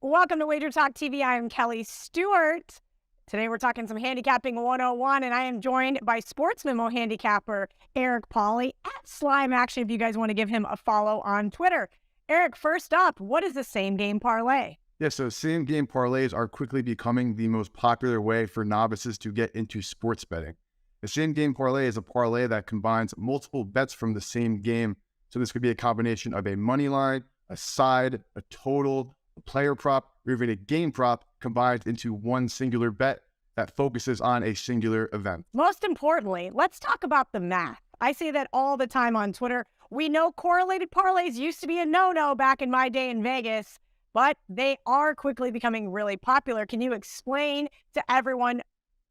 Welcome to WagerTalk TV. I am Kelly Stewart. Today we're talking some handicapping 101, and I am joined by sports memo handicapper Eric Pauly at Slime Action if you guys want to give him a follow on Twitter. Eric, first up, what is the same game parlay? Yeah, so same game parlays are quickly becoming the most popular way for novices to get into sports betting. The same game parlay is a parlay that combines multiple bets from the same game. So this could be a combination of a money line, a side, a total, a player prop, or even a game prop combined into one singular bet that focuses on a singular event. Most importantly, let's talk about the math. I say that all the time on Twitter. We know correlated parlays used to be a no-no back in my day in Vegas, but they are quickly becoming really popular. Can you explain to everyone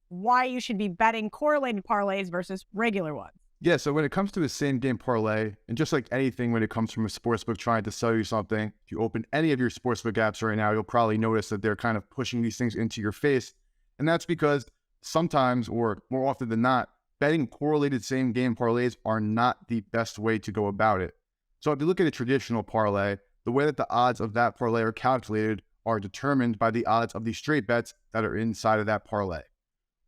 why you should be betting correlated parlays versus regular ones? Yeah, so when it comes to a same game parlay, and just like anything when it comes from a sportsbook trying to sell you something, if you open any of your sportsbook apps right now, you'll probably notice that they're kind of pushing these things into your face. And that's because sometimes, or more often than not, betting correlated same game parlays are not the best way to go about it. So if you look at a traditional parlay, the way that the odds of that parlay are calculated are determined by the odds of the straight bets that are inside of that parlay.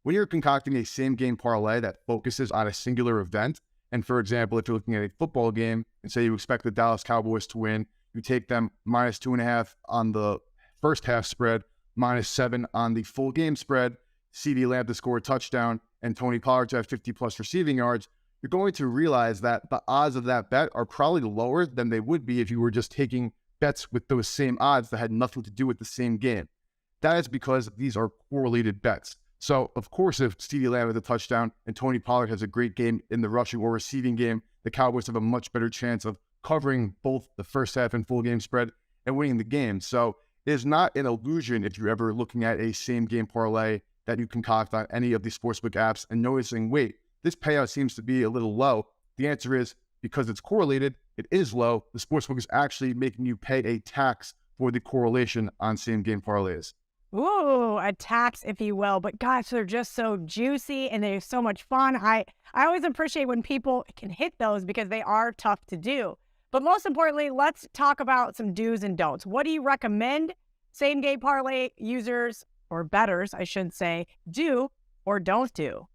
When you're concocting a same game parlay that focuses on a singular event, and for example, if you're looking at a football game and say you expect the Dallas Cowboys to win, you take them -2.5 on the first half spread, -7 on the full game spread, CeeDee Lamb to score a touchdown, and Tony Pollard to have 50+ receiving yards, you're going to realize that the odds of that bet are probably lower than they would be if you were just taking bets with those same odds that had nothing to do with the same game. That is because these are correlated bets. So, of course, if CeeDee Lamb has a touchdown and Tony Pollard has a great game in the rushing or receiving game, the Cowboys have a much better chance of covering both the first half and full game spread and winning the game. So, it is not an illusion if you're ever looking at a same game parlay that you concoct on any of these sportsbook apps and noticing, wait, this payout seems to be a little low. The answer is because it's correlated, it is low. The sportsbook is actually making you pay a tax for the correlation on same game parlays. Ooh, a tax, if you will. But gosh, they're just so juicy and they're so much fun. I always appreciate when people can hit those because they are tough to do. But most importantly, let's talk about some do's and don'ts. What do you recommend same game parlay users, or bettors, I should say, do or don't do?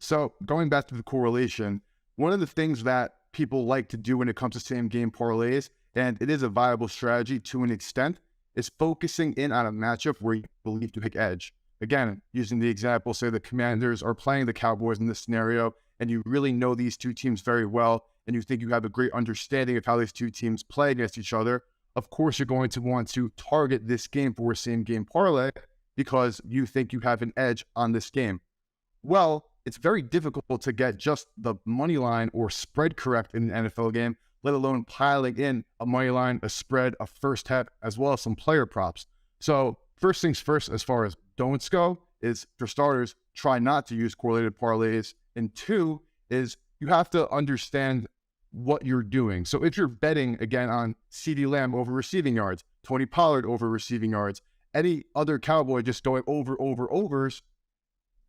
So going back to the correlation, one of the things that people like to do when it comes to same game parlays, and it is a viable strategy to an extent, is focusing in on a matchup where you believe to take edge. Again, using the example, say the Commanders are playing the Cowboys in this scenario, and you really know these two teams very well, and you think you have a great understanding of how these two teams play against each other. Of course, you're going to want to target this game for a same game parlay because you think you have an edge on this game. Well, it's very difficult to get just the money line or spread correct in an NFL game, let alone piling in a money line, a spread, a first half, as well as some player props. So first things first, as far as don'ts go, is for starters, try not to use correlated parlays. And two is you have to understand what you're doing. So if you're betting, again, on CeeDee Lamb over receiving yards, Tony Pollard over receiving yards, any other Cowboy just going overs,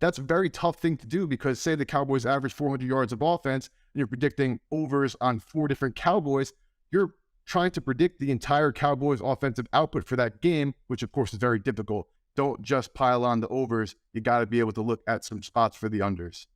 that's a very tough thing to do because say the Cowboys average 400 yards of offense and you're predicting overs on 4 different Cowboys, you're trying to predict the entire Cowboys offensive output for that game, which of course is very difficult. Don't just pile on the overs. You got to be able to look at some spots for the unders.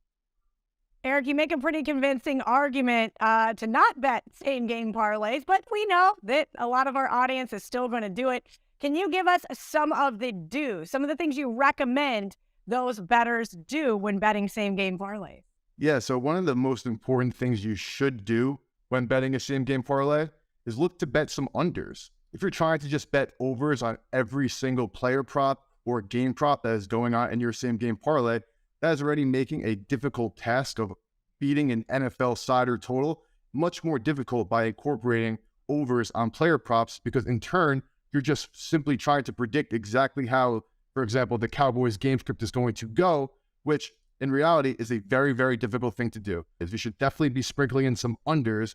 Eric, you make a pretty convincing argument to not bet same game parlays, but we know that a lot of our audience is still going to do it. Can you give us some of the do's, some of the things you recommend those bettors do when betting same game parlays? Yeah, so one of the most important things you should do when betting a same game parlay is look to bet some unders. If you're trying to just bet overs on every single player prop or game prop that is going on in your same game parlay, that is already making a difficult task of beating an NFL side or total much more difficult by incorporating overs on player props because in turn, you're just simply trying to predict exactly how, for example, the Cowboys game script is going to go, which in reality is a very, very difficult thing to do. You should definitely be sprinkling in some unders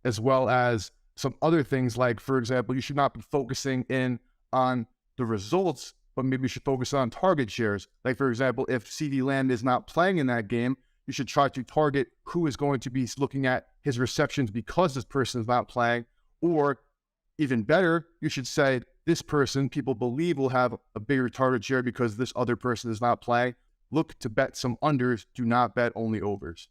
as well as some other things like, for example, you should not be focusing in on the results, but maybe you should focus on target shares. Like, for example, if CeeDee Lamb is not playing in that game, you should try to target who is going to be looking at his receptions because this person is not playing. Or even better, you should say, this person people believe will have a bigger target share because this other person does not play. Look to bet some unders. Do not bet only overs.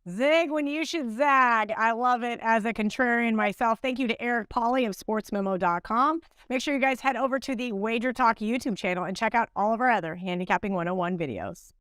Zig when you should zag. I love it as a contrarian myself. Thank you to Eric Pauly of sportsmemo.com. Make sure you guys head over to the WagerTalk YouTube channel and check out all of our other Handicapping 101 videos.